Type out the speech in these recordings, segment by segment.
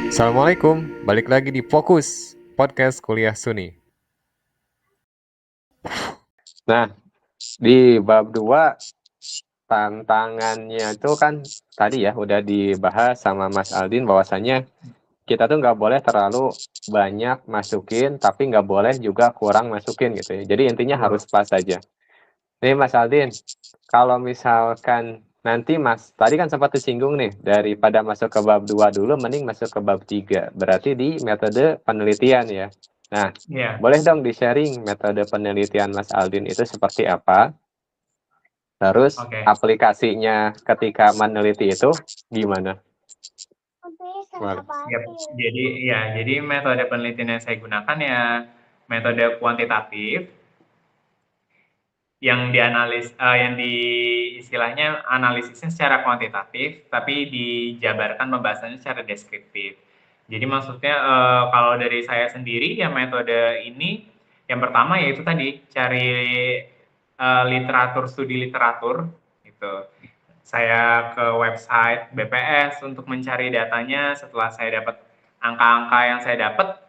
Assalamualaikum, balik lagi di Fokus Podcast Kuliah Suni. Nah, di bab 2 tantangannya itu kan tadi ya udah dibahas sama Mas Aldin bahwasannya kita tuh nggak boleh terlalu banyak masukin tapi nggak boleh juga kurang masukin gitu ya. Jadi intinya harus pas saja. Nih Mas Aldin, kalau misalkan nanti Mas, tadi kan sempat disinggung nih, daripada masuk ke bab 2 dulu, mending masuk ke bab 3. Berarti di metode penelitian ya. Nah, Iya. boleh dong di-sharing metode penelitian Mas Aldin itu seperti apa? Terus Oke. aplikasinya ketika meneliti itu gimana? Siap. Jadi metode penelitian yang saya gunakan ya metode kuantitatif yang istilahnya analisisnya secara kuantitatif tapi dijabarkan pembahasannya secara deskriptif. Jadi maksudnya kalau dari saya sendiri ya metode ini yang pertama yaitu tadi cari studi literatur gitu. Saya ke website BPS untuk mencari datanya. Setelah saya dapat angka-angka yang saya dapat,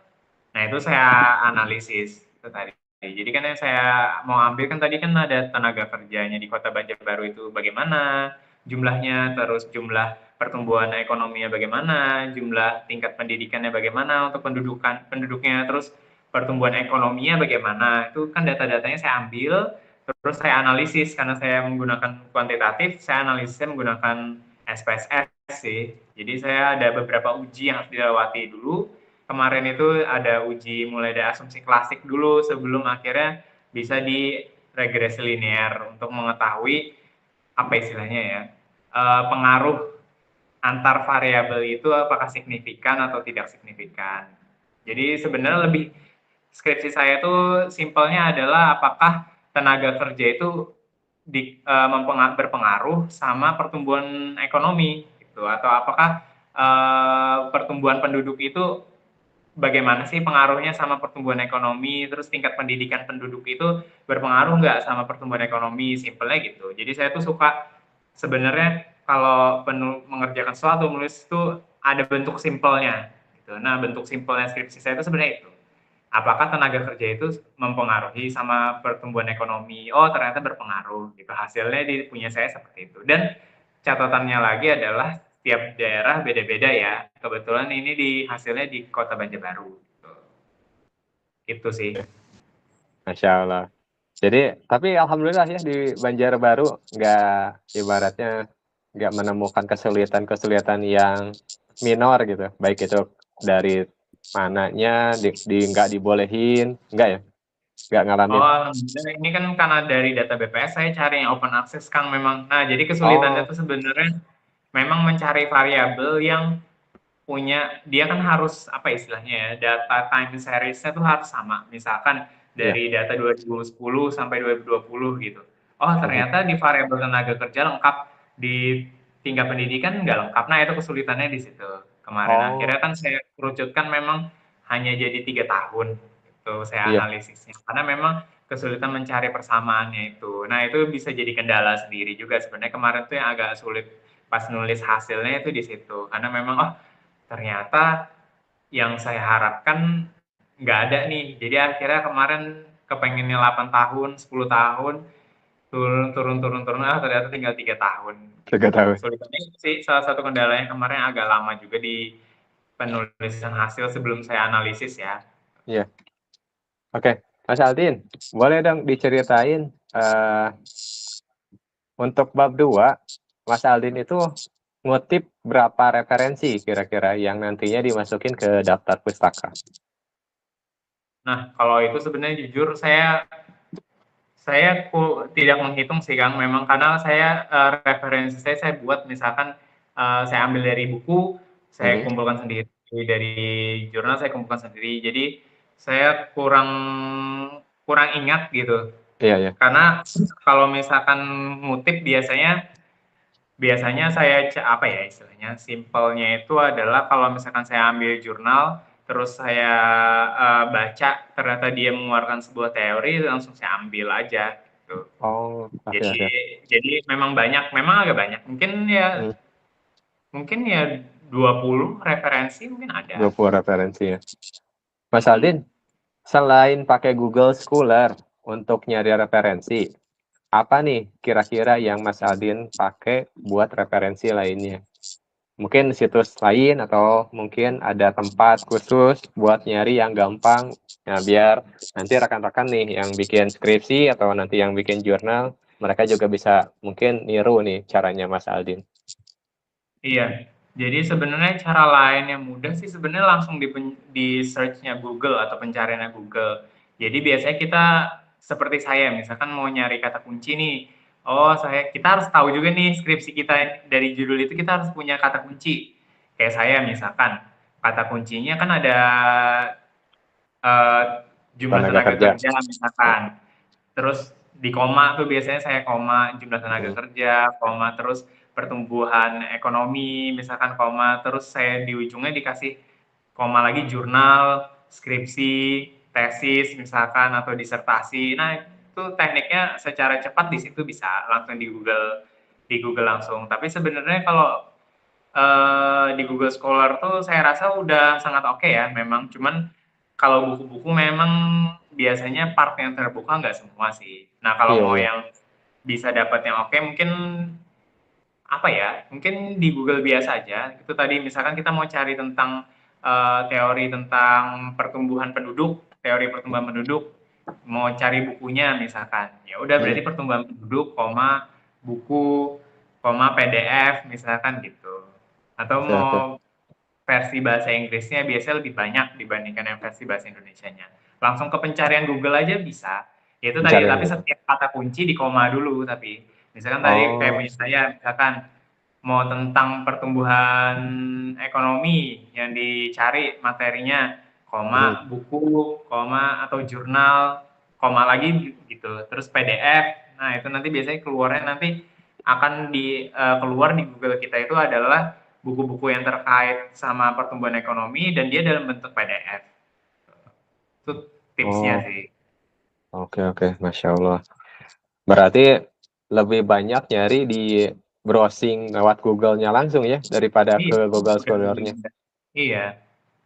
nah itu saya analisis itu tadi. Jadi kan yang saya mau ambil kan tadi kan ada tenaga kerjanya di Kota Banjarbaru itu bagaimana jumlahnya, terus jumlah pertumbuhan ekonominya bagaimana, jumlah tingkat pendidikannya bagaimana untuk penduduknya, terus pertumbuhan ekonominya bagaimana. Itu kan data-datanya saya ambil, terus saya analisis karena saya menggunakan kuantitatif, saya analisisnya menggunakan SPSS sih. Jadi saya ada beberapa uji yang harus dilewati dulu. Kemarin itu ada uji mulai dari asumsi klasik dulu sebelum akhirnya bisa di regresi linear untuk mengetahui apa istilahnya ya, pengaruh antar variabel itu apakah signifikan atau tidak signifikan. Jadi sebenarnya lebih skripsi saya itu simpelnya adalah apakah tenaga kerja itu berpengaruh sama pertumbuhan ekonomi gitu, atau apakah pertumbuhan penduduk itu bagaimana sih pengaruhnya sama pertumbuhan ekonomi, terus tingkat pendidikan penduduk itu berpengaruh nggak sama pertumbuhan ekonomi, simpelnya gitu. Jadi saya tuh suka sebenarnya kalau mengerjakan sesuatu, menulis itu ada bentuk simpelnya gitu. Nah, bentuk simpelnya skripsi saya itu sebenarnya itu. Apakah tenaga kerja itu mempengaruhi sama pertumbuhan ekonomi? Oh, ternyata berpengaruh gitu. Hasilnya di punya saya seperti itu. Dan catatannya lagi adalah tiap daerah beda-beda ya. Kebetulan ini hasilnya di Kota Banjarbaru. Gitu. Itu sih. Masya Allah. Jadi, tapi alhamdulillah ya di Banjarbaru nggak ibaratnya nggak menemukan kesulitan-kesulitan yang minor gitu. Baik itu dari mananya nggak dibolehin, nggak ya? Nggak ngalamin. Oh, ini kan karena dari data BPS saya cari yang open access Kang memang. Nah, jadi kesulitannya Oh, itu sebenarnya memang mencari variabel yang dia kan harus apa istilahnya ya, data time series-nya tuh harus sama. Misalkan iya. dari data 2010 sampai 2020 gitu. Oh, Mhm. ternyata di variabel tenaga kerja lengkap, di tingkat pendidikan nggak lengkap. Nah, itu kesulitannya di situ kemarin. Oh, Akhirnya kan saya kerucutkan memang hanya jadi 3 tahun itu saya iya. analisisnya. Karena memang kesulitan mencari persamaannya itu. Nah, itu bisa jadi kendala sendiri juga sebenarnya. Kemarin tuh yang agak sulit pas nulis hasilnya itu di situ. Karena memang ternyata yang saya harapkan nggak ada nih. Jadi akhirnya kemarin kepengennya 8 tahun, 10 tahun, turun, ternyata tinggal 3 tahun. 3 tahun. Kesulitannya itu sih salah satu kendalanya kemarin agak lama juga di penulisan hasil sebelum saya analisis ya. Iya. Oke, Mas Aldin, boleh dong diceritain untuk bab 2, Mas Aldin itu ngutip berapa referensi kira-kira yang nantinya dimasukin ke daftar pustaka? Nah, kalau itu sebenarnya jujur saya tidak menghitung sih Kang, memang karena referensi saya buat misalkan saya ambil dari buku, saya Mhm. kumpulkan sendiri, dari jurnal saya kumpulkan sendiri. Jadi saya kurang kurang ingat gitu. Iya, iya. Karena kalau misalkan ngutip biasanya biasanya saya apa ya istilahnya, simpelnya itu adalah kalau misalkan saya ambil jurnal, terus saya baca ternyata dia mengeluarkan sebuah teori, langsung saya ambil aja gitu. Oh, oke, Jadi oke. jadi memang agak banyak. Mungkin ya Hmm. mungkin ya 20 referensi mungkin ada. 20 referensi ya. Mas Aldin, selain pakai Google Scholar untuk nyari referensi, apa nih kira-kira yang Mas Aldin pakai buat referensi lainnya? Mungkin situs lain atau mungkin ada tempat khusus buat nyari yang gampang. Nah, biar nanti rekan-rekan nih yang bikin skripsi atau nanti yang bikin jurnal, mereka juga bisa mungkin niru nih caranya Mas Aldin. Iya, jadi sebenarnya cara lain yang mudah sih sebenarnya langsung di search-nya Google atau pencariannya Google. Jadi biasanya kita seperti saya misalkan mau nyari kata kunci nih, kita harus tahu juga nih skripsi kita dari judul itu kita harus punya kata kunci. Kayak saya misalkan, kata kuncinya kan ada jumlah Tenaga tenaga kerja. kerja misalkan, terus di koma tuh biasanya saya koma jumlah tenaga kerja, koma terus pertumbuhan ekonomi, misalkan koma, terus saya di ujungnya dikasih koma lagi jurnal, skripsi, tesis misalkan atau disertasi. Nah, itu tekniknya secara cepat di situ bisa langsung di Google langsung. Tapi sebenarnya kalau di Google Scholar tuh saya rasa udah sangat oke ya memang, cuman kalau buku-buku memang biasanya part yang terbuka nggak semua sih. Nah, kalau Iya, mau iya. yang bisa dapat yang oke mungkin apa ya, mungkin di Google biasa aja, itu tadi misalkan kita mau cari tentang, teori tentang pertumbuhan penduduk, teori pertumbuhan penduduk, mau cari bukunya misalkan, ya udah berarti pertumbuhan penduduk, koma, buku, koma, PDF misalkan gitu. Atau Oke, mau oke. versi bahasa Inggrisnya biasanya lebih banyak dibandingkan yang versi bahasa Indonesianya. Langsung ke pencarian Google aja bisa. Ya itu tadi, Pencarian tapi Google. setiap kata kunci di koma dulu tapi. Misalkan tadi kayak Oh, punya saya, misalkan mau tentang pertumbuhan ekonomi yang dicari materinya, koma, buku, koma, atau jurnal, koma lagi gitu. Terus PDF, nah itu nanti biasanya keluarnya nanti akan keluar di Google kita itu adalah buku-buku yang terkait sama pertumbuhan ekonomi dan dia dalam bentuk PDF. Itu tipsnya oh, sih. oke, oke, Masya Allah. Berarti lebih banyak nyari di browsing lewat Google-nya langsung ya, daripada Iya, ke Google udah lebih Scholar-nya. mudah. Iya,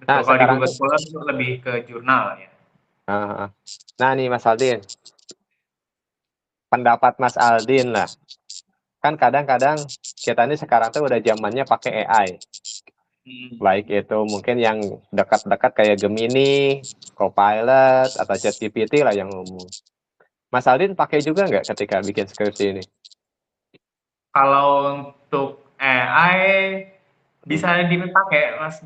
betul. Nah, Kalau di sekarang Google tuh, Scholar itu lebih ke jurnal ya. nah nih Mas Aldin, pendapat Mas Aldin lah. Kan kadang-kadang kita ini sekarang tuh udah zamannya pakai AI. Baik itu mungkin yang dekat-dekat kayak Gemini, Copilot, atau ChatGPT lah yang umum. Mas Aldin pakai juga nggak ketika bikin skripsi ini? Kalau untuk AI Hmm. bisa dipakai, Mas,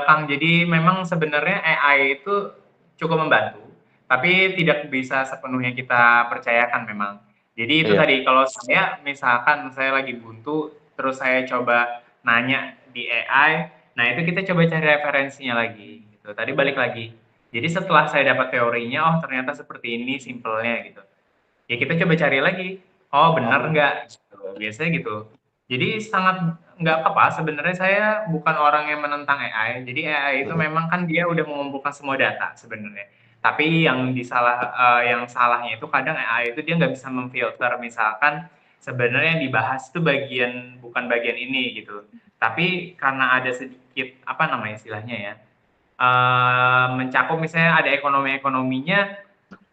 Kang. Jadi memang sebenarnya AI itu cukup membantu, tapi tidak bisa sepenuhnya kita percayakan memang. Jadi itu Iya. tadi, kalau saya misalkan saya lagi buntu, terus saya coba nanya di AI, nah itu kita coba cari referensinya lagi, gitu. Tadi balik lagi. Jadi setelah saya dapat teorinya, oh ternyata seperti ini simpelnya gitu. Ya kita coba cari lagi, oh benar Oh. nggak? Gitu. Biasanya gitu. Jadi sangat nggak apa sebenarnya saya bukan orang yang menentang AI. Jadi AI itu memang kan dia udah mengumpulkan semua data sebenarnya. Tapi yang salahnya itu kadang AI itu dia nggak bisa memfilter misalkan sebenarnya yang dibahas itu bukan bagian ini gitu. Tapi karena ada sedikit apa namanya istilahnya ya, mencakup misalnya ada ekonominya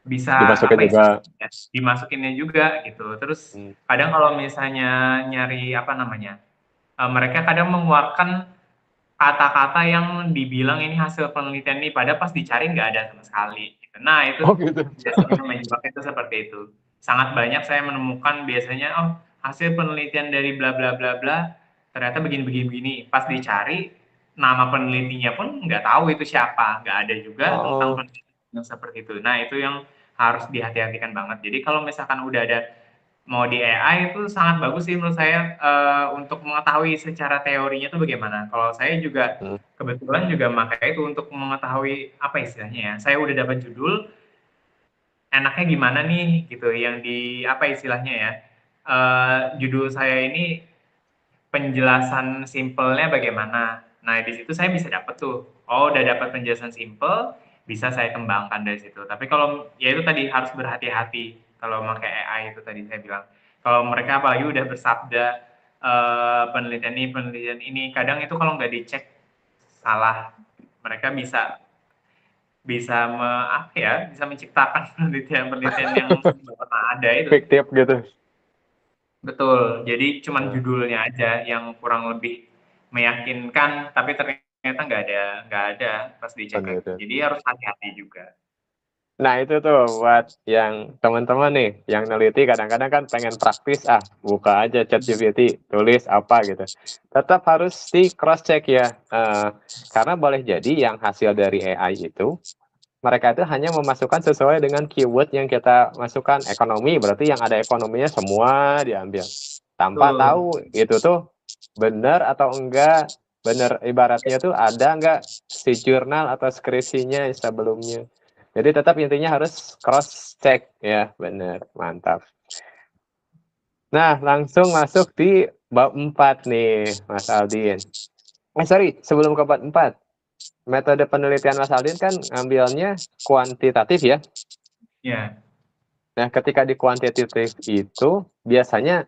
bisa Dimasukin apa juga. istilahnya, dimasukinnya juga gitu. Terus Hmm. kadang kalau misalnya nyari apa namanya, mereka kadang mengeluarkan kata-kata yang dibilang ini hasil penelitian nih, padahal pas dicari nggak ada sama sekali gitu. Nah itu Oh gitu. biasanya menjebak itu seperti itu. Sangat banyak saya menemukan biasanya, oh hasil penelitian dari bla bla bla bla, ternyata begini-begini. Pas dicari, nama penelitinya pun nggak tahu itu siapa, nggak ada juga tentang Oh. penelitian yang seperti itu. Nah itu yang harus dihati-hatikan banget. Jadi kalau misalkan udah ada mau di AI itu sangat bagus sih menurut saya, untuk mengetahui secara teorinya itu bagaimana. Kalau saya juga Hmm. kebetulan juga memakai itu untuk mengetahui apa istilahnya ya, saya udah dapat judul, enaknya gimana nih gitu, yang di apa istilahnya ya, judul saya ini penjelasan simpelnya bagaimana. Nah, di situ saya bisa dapat tuh, oh udah dapat penjelasan simpel, bisa saya kembangkan dari situ. Tapi kalau ya itu tadi harus berhati-hati kalau pakai AI itu tadi saya bilang. Kalau mereka apalagi udah bersabda penelitian ini. Kadang itu kalau nggak dicek salah, mereka bisa bisa menciptakan penelitian yang nggak pernah ada itu. Fiktif gitu. Betul. Jadi cuman Nah, judulnya aja yang kurang lebih meyakinkan, tapi ternyata nggak ada pas dicek bener lagi. tuh. Jadi harus hati-hati juga. Nah itu tuh buat yang teman-teman nih yang neliti kadang-kadang kan pengen praktis buka aja ChatGPT tulis apa gitu. Tetap harus di cross check ya. Karena boleh jadi yang hasil dari AI itu mereka itu hanya memasukkan sesuai dengan keyword yang kita masukkan. Ekonomi berarti yang ada ekonominya semua diambil tanpa Betul. tahu itu tuh benar atau enggak. Benar ibaratnya tuh ada enggak si jurnal atau skripsinya sebelumnya. Jadi tetap intinya harus cross check ya, benar, mantap. Nah, langsung masuk di bab 4 nih, Mas Aldin. Sorry, sebelum ke bab 4. Metode penelitian Mas Aldin kan ngambilnya kuantitatif ya. Ya. Nah, ketika di kuantitatif itu biasanya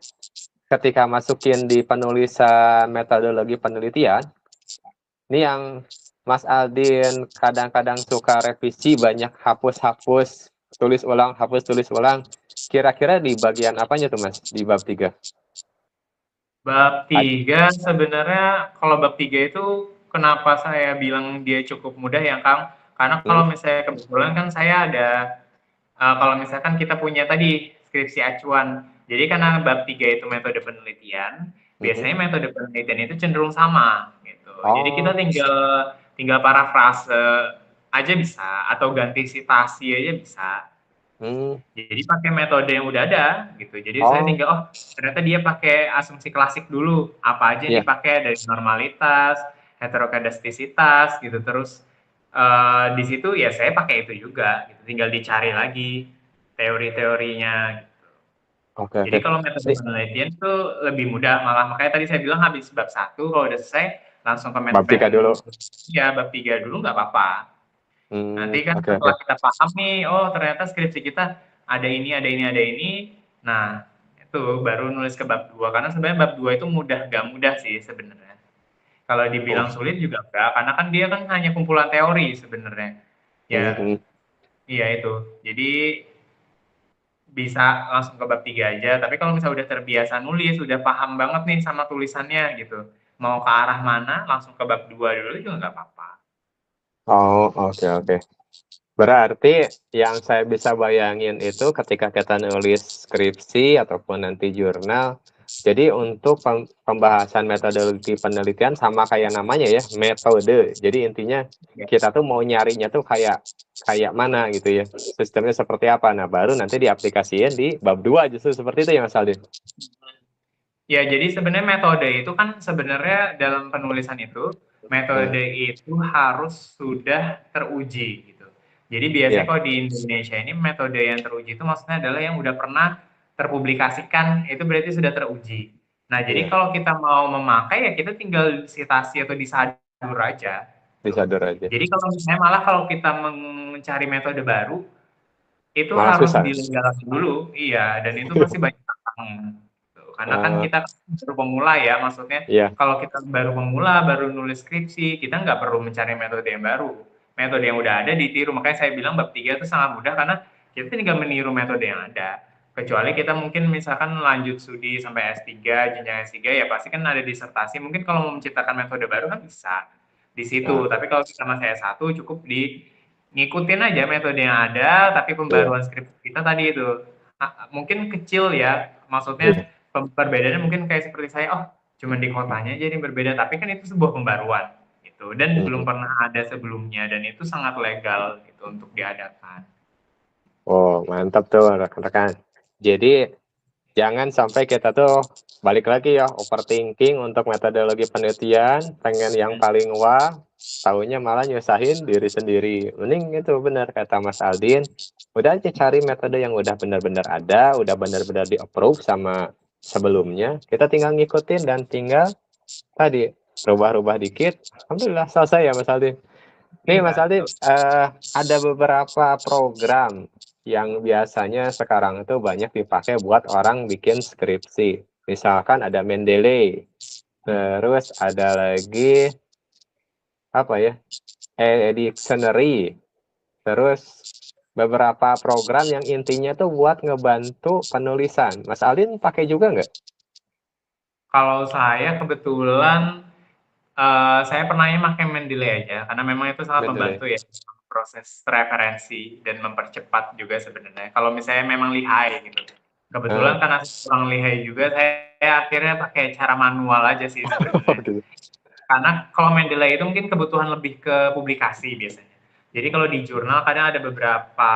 ketika masukin di penulisan metodologi penelitian, ini yang Mas Aldin kadang-kadang suka revisi banyak hapus-hapus, tulis ulang, hapus, tulis ulang. Kira-kira di bagian apanya tuh Mas, di bab 3? Bab 3 sebenarnya kalau bab 3 itu kenapa saya bilang dia cukup mudah ya Kang? Karena Hmm? kalau misalnya kebetulan kan saya ada kalau misalkan kita punya tadi skripsi acuan. Jadi karena bab 3 itu metode penelitian, Mhm. biasanya metode penelitian itu cenderung sama gitu. Jadi kita Oh, tinggal tinggal parafrase aja bisa atau ganti citasi aja bisa. hmm. Jadi pakai metode yang udah ada gitu. Jadi saya Oh, tinggal ternyata dia pakai asumsi klasik dulu. Apa aja yang ya, dipakai dari normalitas, heterokedastisitas gitu. Terus di situ ya saya pakai itu juga gitu. Tinggal dicari lagi teori-teorinya. oke Jadi oke. kalau metode Ini penelitian itu lebih mudah, malah makanya tadi saya bilang habis bab 1 kalau udah selesai langsung ke bab 3 dulu. ya bab 3 dulu nggak apa-apa. Nanti kan Oke oke. setelah kita paham nih, oh ternyata skripsi kita ada ini, ada ini, ada ini. Nah, itu baru nulis ke bab 2 karena sebenarnya bab 2 itu mudah, gak mudah sih sebenarnya. Kalau Oh, dibilang sulit juga enggak, karena kan dia kan hanya kumpulan teori sebenarnya. Ya, mhm. iya itu. Jadi bisa langsung ke bab 3 aja, tapi kalau misalnya udah terbiasa nulis, udah paham banget nih sama tulisannya gitu, mau ke arah mana, langsung ke bab 2 dulu juga nggak apa-apa. Oh, oke oke. Berarti yang saya bisa bayangin itu ketika kita nulis skripsi ataupun nanti jurnal, jadi untuk pembahasan metodologi penelitian sama kayak namanya ya, metode. Jadi intinya Ya. kita tuh mau nyarinya tuh kayak kayak mana gitu ya, sistemnya seperti apa. Nah, baru nanti diaplikasiin di bab 2 justru seperti itu ya Mas Aldin. Ya, jadi sebenarnya metode itu kan sebenarnya dalam penulisan itu, metode Nah, itu harus sudah teruji gitu. Jadi biasanya iya, kalau di Indonesia ini metode yang teruji itu maksudnya adalah yang udah pernah terpublikasikan, itu berarti sudah teruji. Nah, jadi iya, kalau kita mau memakai ya kita tinggal sitasi atau disadur aja. Tuh. disador aja. Jadi kalau misalnya malah kalau kita mencari metode baru, itu Malah harus susah. dilegalkan dulu, iya, dan itu pasti banyak tantangan. Gitu. Karena kan Eh, kita baru pemula ya, maksudnya iya, kalau kita baru pemula, baru nulis skripsi, kita nggak perlu mencari metode yang baru. Metode yang udah ada ditiru, makanya saya bilang bab 3 itu sangat mudah karena kita tinggal meniru metode yang ada. Kecuali kita mungkin misalkan lanjut studi sampai S3, jenjang S3, ya pasti kan ada disertasi. Mungkin kalau mau menciptakan metode baru kan bisa di situ. nah, Tapi kalau kita masih S1 cukup di ngikutin aja metode yang ada, tapi iya, pembaruan skripsi kita tadi itu mungkin kecil ya, iya. maksudnya perbedaannya mungkin kayak seperti saya, oh cuma di kotanya aja yang berbeda, tapi kan itu sebuah pembaruan gitu, dan belum Mhm. pernah ada sebelumnya, dan itu sangat legal gitu untuk diadakan. Oh, mantap tuh rekan-rekan. Jadi jangan sampai kita tuh balik lagi ya overthinking untuk metodologi penelitian, pengen yang paling wah, taunya malah nyusahin diri sendiri. Mending itu benar kata Mas Aldin, udah aja cari metode yang udah benar-benar ada, udah benar-benar di-approve sama sebelumnya. Kita tinggal ngikutin dan tinggal tadi rubah-rubah dikit. Alhamdulillah selesai ya Mas Aldin. Nih Mas Iya, Aldin, ada beberapa program yang biasanya sekarang itu banyak dipakai buat orang bikin skripsi. Misalkan ada Mendeley, terus ada lagi apa ya? Dictionary, terus beberapa program yang intinya tuh buat ngebantu penulisan. Mas Alin pakai juga nggak? Kalau saya kebetulan saya pernahnya pakai Mendeley aja karena memang itu sangat Mendeley. membantu ya proses referensi dan mempercepat juga sebenarnya. Kalau misalnya memang lihai gitu. Kebetulan Ah, karena saya kurang lihai juga, saya akhirnya pakai cara manual aja sih oh sebenarnya. gitu. Karena kalau Mendeley itu mungkin kebutuhan lebih ke publikasi biasanya. Jadi kalau di jurnal kadang ada beberapa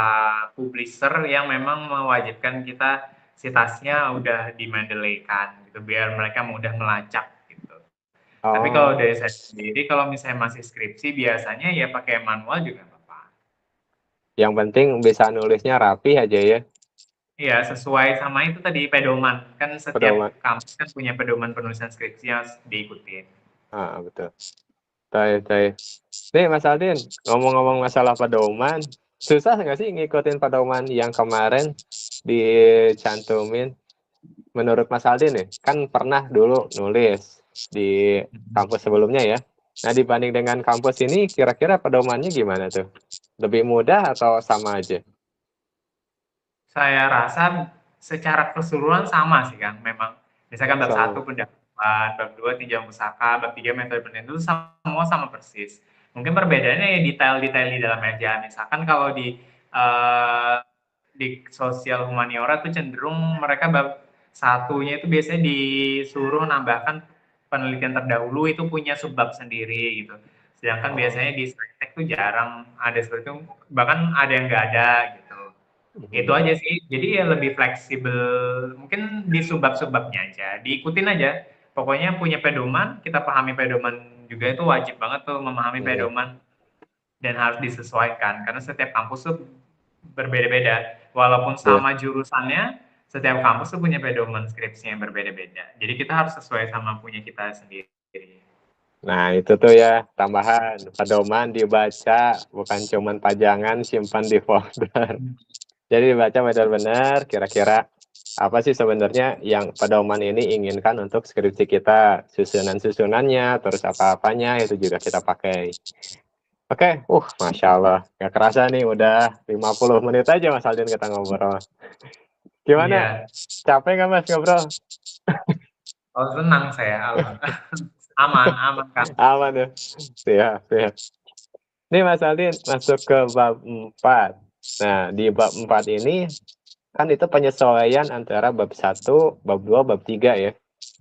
publisher yang memang mewajibkan kita sitasnya udah di Mendeley kan gitu biar mereka mudah melacak gitu. Tapi kalau Oh, dari saya sendiri kalau misalnya masih skripsi biasanya ya pakai manual juga nggak apa-apa. yang penting bisa nulisnya rapi aja ya, Iya, sesuai sama itu tadi pedoman. Kan pedoman. setiap kampus kan punya pedoman penulisan skripsi yang harus diikutin. Ah, betul. Saya. Nih Mas Aldin, ngomong-ngomong masalah pedoman, susah nggak sih ngikutin pedoman yang kemarin dicantumin? Menurut Mas Aldin nih, kan pernah dulu nulis di kampus sebelumnya ya. Nah, dibanding dengan kampus ini, kira-kira pedomannya gimana tuh? Lebih mudah atau sama aja? Saya rasa secara keseluruhan sama sih Kang, memang. Misalkan bab Sama. 1 pendahuluan, bab 2 tinjauan pusaka, bab 3 metode penelitian itu semua sama persis. Mungkin perbedaannya ya detail-detail di dalam aja. Misalkan kalau di sosial humaniora tuh cenderung mereka bab satunya itu biasanya disuruh nambahkan penelitian terdahulu itu punya subbab sendiri gitu. Sedangkan Oh. biasanya di saintek tuh jarang ada seperti itu, bahkan ada yang nggak ada gitu. Itu Mhm. aja sih. Jadi ya lebih fleksibel, mungkin di subbab-subbabnya aja, diikutin aja. Pokoknya punya pedoman, kita pahami pedoman juga itu wajib banget tuh memahami Iya. pedoman dan harus disesuaikan karena setiap kampus tuh berbeda-beda. Walaupun Iya. sama jurusannya, setiap kampus tuh punya pedoman skripsi yang berbeda-beda. Jadi kita harus sesuai sama punya kita sendiri. Nah, itu tuh ya tambahan. Pedoman dibaca, bukan cuman pajangan simpan di folder. Jadi dibaca benar-benar kira-kira apa sih sebenarnya yang pedoman ini inginkan untuk skripsi kita, susunan-susunannya, terus apa-apanya itu juga kita pakai. Oke, Masya Allah. Gak kerasa nih udah 50 menit aja Mas Aldin kita ngobrol. Gimana? Iya. Capek nggak Mas ngobrol? Oh, senang saya. Aman, aman kan. Aman ya? Siap, siap. Nih Mas Aldin masuk ke bab 4. Nah, di bab 4 ini kan itu penyesuaian antara bab 1, bab 2, bab 3 ya.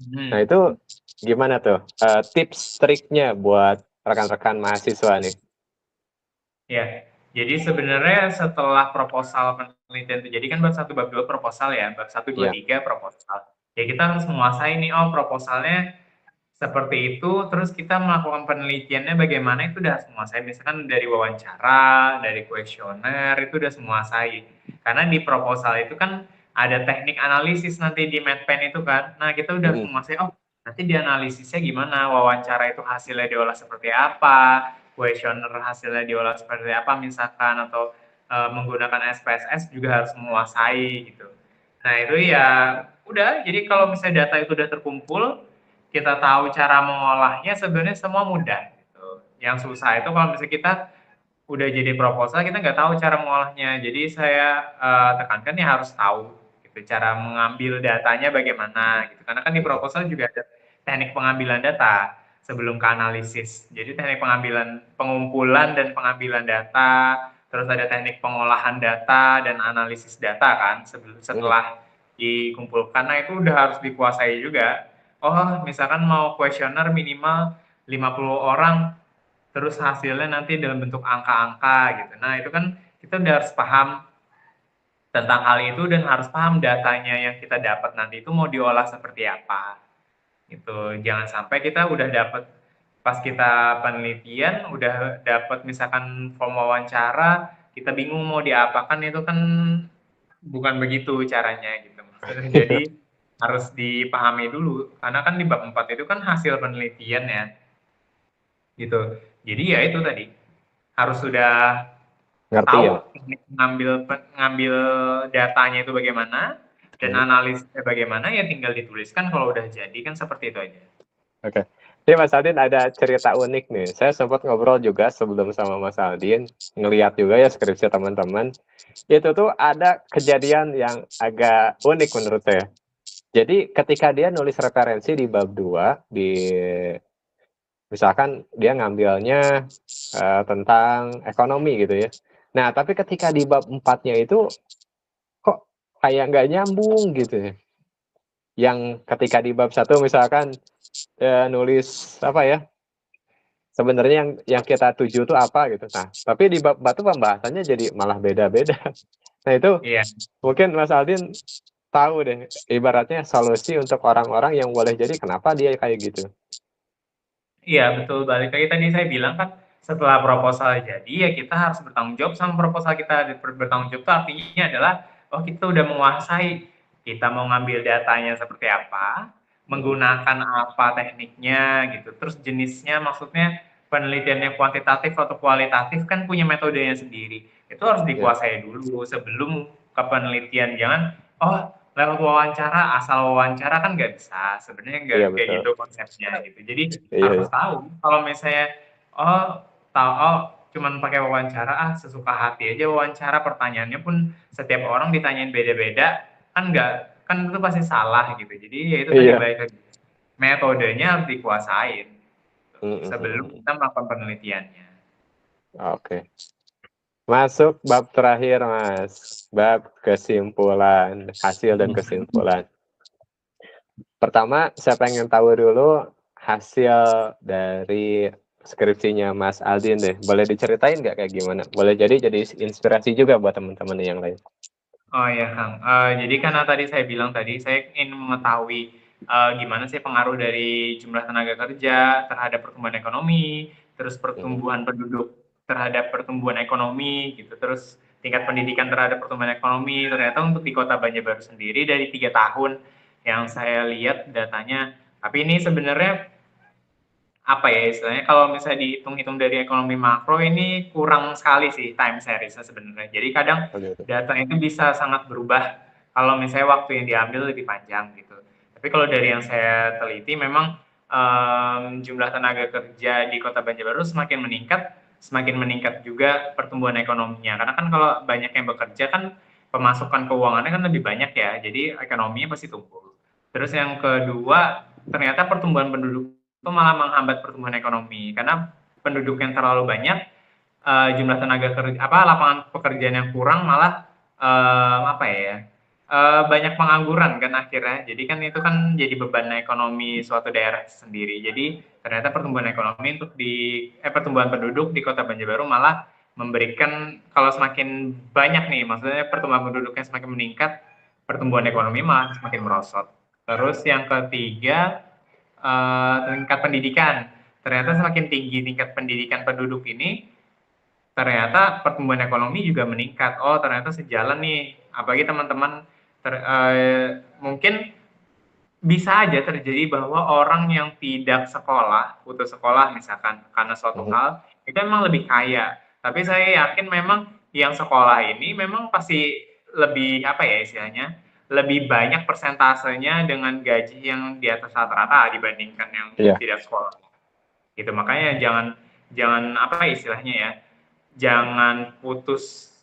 Nah, Hmm. itu gimana tuh? Tips triknya buat rekan-rekan mahasiswa nih. Ya, jadi sebenarnya setelah proposal penelitian itu, jadi kan bab 1, bab 2 proposal ya, bab 1, 2, Iya. 3 proposal. Ya kita harus menguasai nih, oh proposalnya seperti itu, terus kita melakukan penelitiannya bagaimana itu udah harus menguasai. Misalkan dari wawancara, dari kuesioner, itu udah menguasai. Karena di proposal itu kan ada teknik analisis nanti di MedPen itu kan. Nah kita udah harus Mm-mm. menguasai, oh nanti di analisisnya gimana, wawancara itu hasilnya diolah seperti apa, kuesioner hasilnya diolah seperti apa misalkan, atau menggunakan SPSS juga harus menguasai gitu. Nah itu ya udah, jadi kalau misalnya data itu udah terkumpul, kita tahu cara mengolahnya sebenarnya semua mudah gitu. Yang susah itu kalau misalnya kita udah jadi proposal kita nggak tahu cara mengolahnya. Jadi saya tekankan ya harus tahu gitu cara mengambil datanya bagaimana gitu. Karena kan di Iya. proposal juga ada teknik pengambilan data sebelum ke analisis. Jadi teknik pengambilan pengumpulan dan pengambilan data, terus ada teknik pengolahan data dan analisis data kan Mm. setelah dikumpulkan. Nah itu udah harus dikuasai juga. Oh misalkan mau kuesioner minimal 50 orang, terus hasilnya nanti dalam bentuk angka-angka gitu. Nah itu kan kita udah harus paham tentang hal itu dan harus paham datanya yang kita dapat nanti itu mau diolah seperti apa gitu. Jangan sampai kita udah dapat, pas kita penelitian udah dapat misalkan form wawancara, kita bingung mau diapakan, itu kan bukan begitu caranya gitu. Jadi harus dipahami dulu karena kan di bab 4 itu kan hasil penelitian ya gitu. Jadi ya itu tadi harus sudah Ngerti tahu ya? teknik ngambil datanya itu bagaimana, Dan analisisnya bagaimana ya tinggal dituliskan kalau udah jadi kan seperti itu aja. Oke. Ini Mas Aldin ada cerita unik nih. Saya sempat ngobrol juga sebelum sama Mas Aldin, ngeliat juga ya skripsi teman-teman. Itu tuh ada kejadian yang agak unik menurut saya. Jadi ketika dia nulis referensi di bab 2, misalkan dia ngambilnya tentang ekonomi gitu ya. Nah, tapi ketika di bab 4-nya itu kok kayak nggak nyambung gitu ya. Yang ketika di bab 1 misalkan nulis apa ya, sebenarnya yang kita tuju itu apa gitu. Nah, tapi di bab itu pembahasannya jadi malah beda-beda. Nah, itu Iya. mungkin Mas Aldin tahu deh, ibaratnya solusi untuk orang-orang yang boleh jadi kenapa dia kayak gitu. Iya, betul. Balik lagi tadi saya bilang kan setelah proposal jadi ya kita harus bertanggung jawab sama proposal kita. Bertanggung jawab itu artinya adalah oh kita udah menguasai, kita mau ngambil datanya seperti apa, menggunakan apa tekniknya gitu. Terus jenisnya maksudnya penelitiannya kuantitatif atau kualitatif kan punya metodenya sendiri. Itu harus dikuasai dulu sebelum ke penelitian. Jangan oh lewat wawancara, asal wawancara kan nggak bisa. Sebenarnya nggak Iya kayak betul. gitu konsepnya gitu. Jadi Iya. harus tahu kalau misalnya cuman pakai wawancara sesuka hati aja wawancara, pertanyaannya pun setiap orang ditanyain beda-beda, kan nggak, kan itu pasti salah gitu. Jadi ya itu tadi Iya. balik lagi, metodenya harus dikuasain sebelum Mm-mm. kita melakukan penelitiannya. Oke. Masuk bab terakhir, Mas. Bab kesimpulan, hasil dan kesimpulan. Pertama, saya pengen tahu dulu hasil dari skripsinya Mas Aldin deh. Boleh diceritain nggak kayak gimana? Boleh jadi inspirasi juga buat teman-teman yang lain. Oh ya Kang, jadi karena tadi saya bilang tadi, saya ingin mengetahui gimana sih pengaruh dari jumlah tenaga kerja terhadap pertumbuhan ekonomi, terus pertumbuhan penduduk terhadap pertumbuhan ekonomi, gitu, terus tingkat pendidikan terhadap pertumbuhan ekonomi. Ternyata untuk di Kota Banjarbaru sendiri dari 3 tahun yang saya lihat datanya, tapi ini sebenarnya apa ya istilahnya, kalau misalnya dihitung-hitung dari ekonomi makro ini kurang sekali sih time series-nya sebenarnya. Jadi kadang data itu bisa sangat berubah kalau misalnya waktu yang diambil lebih panjang gitu. Tapi kalau dari yang saya teliti memang jumlah tenaga kerja di Kota Banjarbaru semakin meningkat juga pertumbuhan ekonominya. Karena kan kalau banyak yang bekerja kan pemasukan keuangannya kan lebih banyak ya, jadi ekonominya pasti tumbuh. Terus yang kedua, ternyata pertumbuhan penduduk itu malah menghambat pertumbuhan ekonomi karena penduduk yang terlalu banyak, jumlah tenaga kerja lapangan pekerjaan yang kurang malah banyak pengangguran kan akhirnya. Jadi kan itu kan jadi beban ekonomi suatu daerah sendiri. Jadi ternyata pertumbuhan ekonomi pertumbuhan penduduk di Kota Banjarbaru malah memberikan, kalau semakin banyak nih, maksudnya pertumbuhan penduduknya semakin meningkat, pertumbuhan ekonomi malah semakin merosot. Terus yang ketiga, tingkat pendidikan. Ternyata semakin tinggi tingkat pendidikan penduduk ini, ternyata pertumbuhan ekonomi juga meningkat. Oh, ternyata sejalan nih. Apalagi teman-teman mungkin bisa aja terjadi bahwa orang yang tidak sekolah, putus sekolah misalkan karena suatu hal, itu memang lebih kaya. Tapi saya yakin memang yang sekolah ini memang pasti lebih istilahnya, lebih banyak persentasenya dengan gaji yang di atas rata-rata dibandingkan yang tidak sekolah. Gitu, makanya jangan istilahnya ya, jangan putus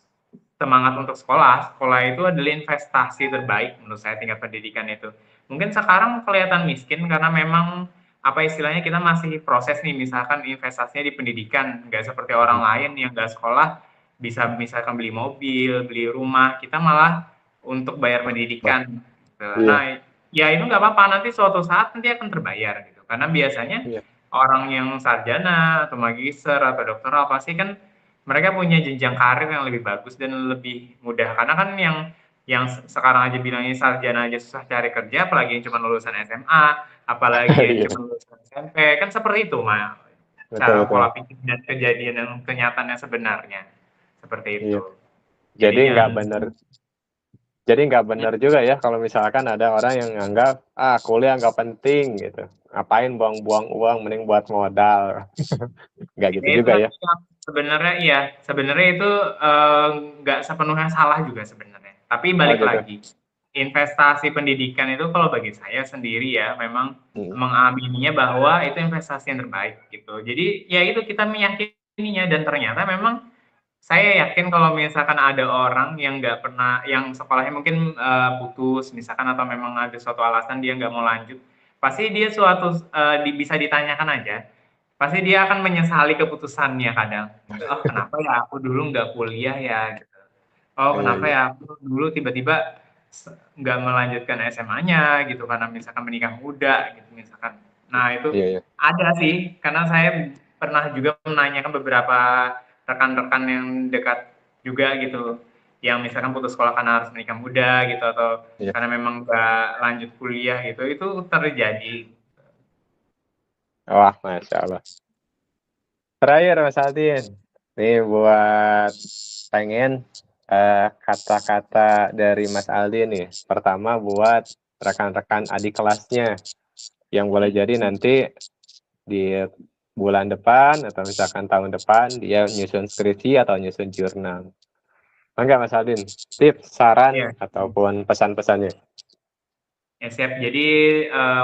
semangat untuk sekolah. Sekolah itu adalah investasi terbaik menurut saya, tingkat pendidikan itu. Mungkin sekarang kelihatan miskin karena memang istilahnya kita masih proses nih, misalkan investasinya di pendidikan, nggak seperti orang lain yang nggak sekolah bisa misalkan beli mobil, beli rumah, kita malah untuk bayar pendidikan. Gitu. Nah, ya itu nggak apa-apa, nanti suatu saat nanti akan terbayar gitu. Karena biasanya orang yang sarjana atau magister atau doktoral pasti kan mereka punya jenjang karir yang lebih bagus dan lebih mudah. Karena kan yang sekarang aja bilangnya sarjana aja susah cari kerja, apalagi yang cuma lulusan SMA, apalagi yang cuma lulusan SMP, kan seperti itu mah cara pola pikir dan kejadian yang kenyataannya sebenarnya seperti itu. Jadi nggak benar juga ya kalau misalkan ada orang yang nganggap kuliah nggak penting gitu, ngapain buang-buang uang, mending buat modal. Nggak gitu juga ya. Sebenarnya itu nggak sepenuhnya salah juga sebenarnya. Tapi balik lagi, investasi pendidikan itu kalau bagi saya sendiri ya, memang mengamininya bahwa itu investasi yang terbaik gitu. Jadi ya itu kita meyakininya dan ternyata memang saya yakin kalau misalkan ada orang yang nggak pernah, yang sekolahnya mungkin putus misalkan atau memang ada suatu alasan dia nggak mau lanjut, pasti dia bisa ditanyakan aja, pasti dia akan menyesali keputusannya kadang. Oh kenapa ya aku dulu nggak kuliah ya? Gitu. Oh Iya, kenapa iya. ya aku dulu tiba-tiba nggak melanjutkan SMA-nya gitu karena misalkan menikah muda gitu misalkan. Nah itu Iya, iya. ada sih, karena saya pernah juga menanyakan beberapa rekan-rekan yang dekat juga gitu, yang misalkan putus sekolah karena harus menikah muda gitu atau Iya. karena memang nggak lanjut kuliah gitu, itu terjadi. Wah, Masya Allah. Terakhir Mas Aldin, nih buat pengen kata-kata dari Mas Aldin nih. Pertama buat rekan-rekan adik kelasnya yang boleh jadi nanti di bulan depan atau misalkan tahun depan dia nyusun skripsi atau nyusun jurnal. Enggak Mas Aldin, tips, saran Iya. ataupun pesan-pesannya. Ya siap. Jadi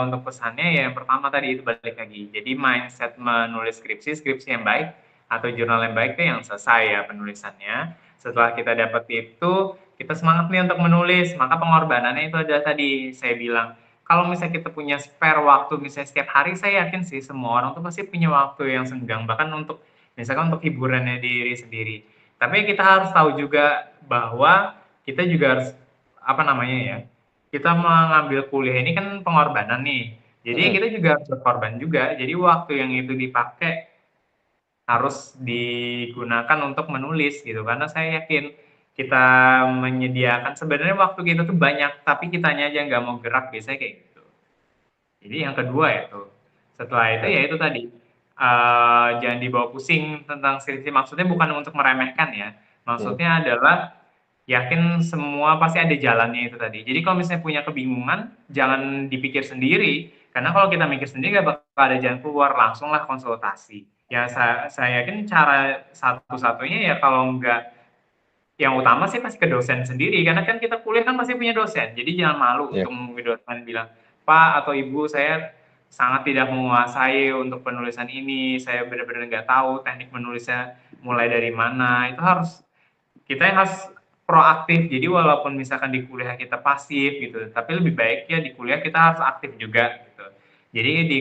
untuk pesannya ya yang pertama tadi itu balik lagi. Jadi mindset menulis skripsi yang baik atau jurnal yang baik itu yang selesai ya penulisannya. Setelah kita dapat itu, kita semangat nih untuk menulis. Maka pengorbanannya itu ada tadi saya bilang. Kalau misalnya kita punya spare waktu, misalnya setiap hari, saya yakin sih semua orang tuh pasti punya waktu yang senggang. Bahkan untuk misalkan untuk hiburannya diri sendiri. Tapi kita harus tahu juga bahwa kita juga harus apa namanya ya, kita mengambil kuliah ini kan pengorbanan nih. Jadi kita juga harus berkorban juga. Jadi waktu yang itu dipakai harus digunakan untuk menulis gitu. Karena saya yakin kita menyediakan sebenarnya waktu kita tuh banyak, tapi kitanya aja nggak mau gerak biasanya kayak gitu. Jadi yang kedua itu, setelah itu ya itu tadi, jangan dibawa pusing tentang skripsi, maksudnya bukan untuk meremehkan ya, maksudnya adalah yakin semua pasti ada jalannya itu tadi. Jadi kalau misalnya punya kebingungan, jangan dipikir sendiri, karena kalau kita mikir sendiri nggak bakal ada jalan keluar, langsunglah konsultasi. Ya saya yakin cara satu-satunya ya kalau nggak, yang utama sih pasti ke dosen sendiri, karena kan kita kuliah kan pasti punya dosen, jadi jangan malu Iya. untuk menemui dosen bilang, Pak atau Ibu saya sangat tidak menguasai untuk penulisan ini, saya benar-benar nggak tahu teknik menulisnya mulai dari mana, itu harus, kita yang harus proaktif, jadi walaupun misalkan di kuliah kita pasif gitu, tapi lebih baik ya di kuliah kita harus aktif juga gitu. Jadi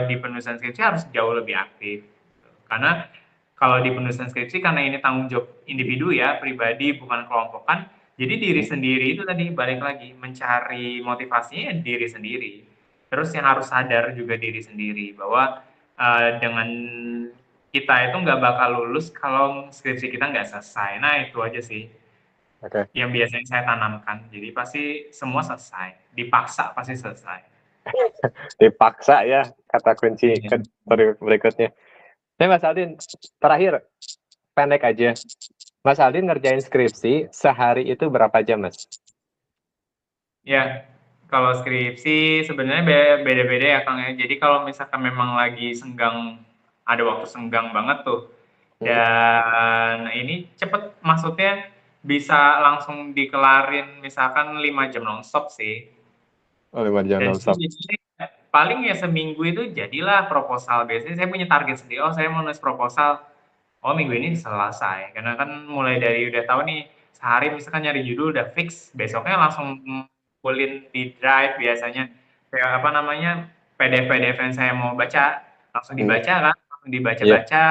di penulisan skripsi harus jauh lebih aktif, gitu. Karena kalau di penulisan skripsi karena ini tanggung jawab individu ya, pribadi bukan kelompokan, jadi diri sendiri itu tadi balik lagi, mencari motivasinya ya diri sendiri. Terus yang harus sadar juga diri sendiri bahwa dengan kita itu nggak bakal lulus kalau skripsi kita nggak selesai. Nah itu aja sih Oke. yang biasanya saya tanamkan. Jadi pasti semua selesai, dipaksa pasti selesai. Dipaksa ya kata kunci Iya. berikutnya. Saya Mas Aldin, terakhir pendek aja. Mas Aldin ngerjain skripsi sehari itu berapa jam, Mas? Ya, kalau skripsi sebenarnya beda-beda ya Kang ya. Jadi kalau misalkan memang lagi senggang, ada waktu senggang banget tuh, dan ini cepet, maksudnya bisa langsung dikelarin misalkan 5 jam nonstop sih. Oh, 5 jam Dan itu nonstop. biasanya paling ya seminggu itu jadilah proposal. Biasanya saya punya target sendiri, oh saya mau nulis proposal, oh minggu ini selesai. Karena kan mulai dari udah tahu nih, sehari misalkan nyari judul udah fix, besoknya langsung ngumpulin di drive biasanya. Kayak apa namanya, PDF-PDF yang saya mau baca, langsung dibaca kan, langsung Iya. dibaca-baca,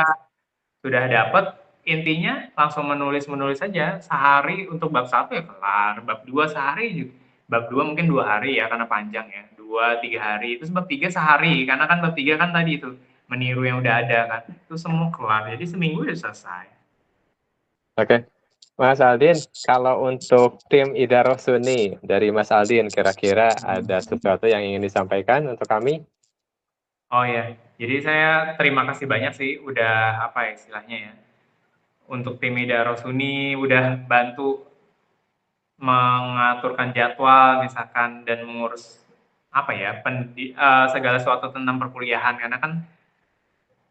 sudah dapet, intinya langsung menulis-menulis saja. Sehari untuk bab 1 ya kelar, bab 2 sehari juga. Bab 2 mungkin 2 hari ya karena panjang ya, 2, 3 hari, terus bab 3 sehari, karena kan bab 3 kan tadi itu, meniru yang udah ada kan, itu semua kelar, jadi seminggu udah selesai. Oke. Mas Aldin, kalau untuk tim Ida Rosuni dari Mas Aldin, kira-kira ada sesuatu yang ingin disampaikan untuk kami? Oh ya, jadi saya terima kasih banyak sih udah apa ya istilahnya ya, untuk tim Ida Rosuni udah bantu mengaturkan jadwal misalkan dan mengurus apa ya, segala sesuatu tentang perkuliahan, karena kan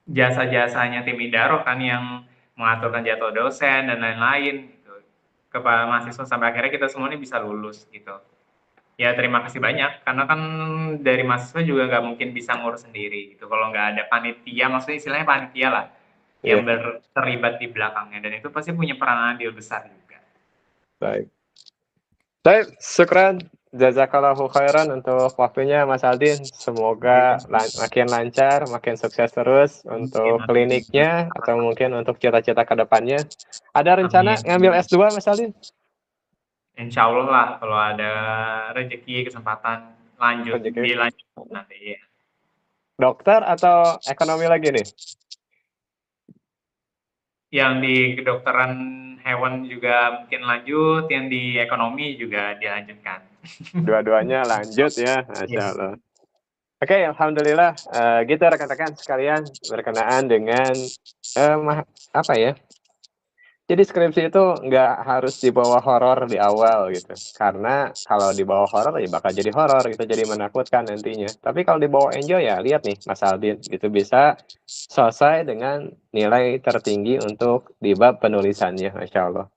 jasa-jasanya tim Idaro kan yang mengaturkan jadwal dosen dan lain-lain gitu, kepada mahasiswa sampai akhirnya kita semua ini bisa lulus gitu. Ya terima kasih banyak, karena kan dari mahasiswa juga nggak mungkin bisa ngurus sendiri gitu. Kalau nggak ada panitia, maksudnya istilahnya panitia lah, yang Iya, terlibat di belakangnya, dan itu pasti punya peran andil besar juga. baik. Baik, syukran. Jazakallahu khairan untuk waktunya Mas Aldin. Semoga makin lancar, makin sukses terus untuk kliniknya atau mungkin untuk cita-cita ke depannya. Ada rencana Amin. ngambil S2 Mas Aldin? Insya Allah lah, kalau ada rezeki, kesempatan, Rezeki. dilanjut nanti ya. Dokter atau ekonomi lagi nih? Yang di kedokteran hewan juga mungkin lanjut, yang di ekonomi juga dilanjutkan. Dua-duanya lanjut ya, Masya Yes. Allah. Oke, alhamdulillah. Gitu rekan-rekan sekalian berkenaan dengan apa ya? Jadi skripsi itu nggak harus dibawa horor di awal gitu. Karena kalau dibawa horor ya bakal jadi horor gitu, jadi menakutkan nantinya. Tapi kalau dibawa enjoy ya lihat nih Mas Aldin, itu bisa selesai dengan nilai tertinggi untuk di bab penulisannya, Masya Allah.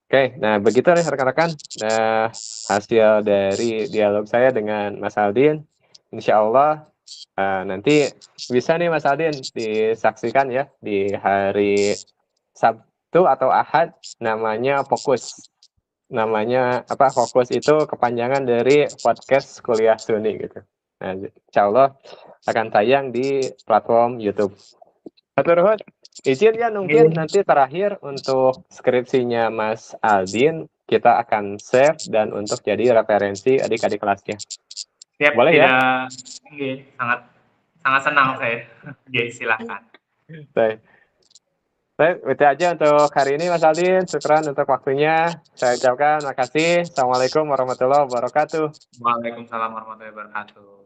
Oke, nah begitu nih rekan-rekan. Nah, hasil dari dialog saya dengan Mas Aldin, Insya Allah nanti bisa nih Mas Aldin disaksikan ya di hari Sabtu atau Ahad, namanya Fokus. Namanya apa? Fokus itu kepanjangan dari podcast Kuliah Sunni gitu. Nah, Insya Allah akan tayang di platform YouTube. Satu Ruhut, izin ya mungkin nanti terakhir untuk skripsinya Mas Aldin kita akan save dan untuk jadi referensi adik-adik kelasnya. Siap, Boleh ya? tidak, sangat sangat senang saya. Oke, silahkan. Baik. Baik, itu aja untuk hari ini Mas Aldin. Syukran untuk waktunya. Saya ucapkan makasih. Assalamualaikum warahmatullahi wabarakatuh. Waalaikumsalam warahmatullahi wabarakatuh.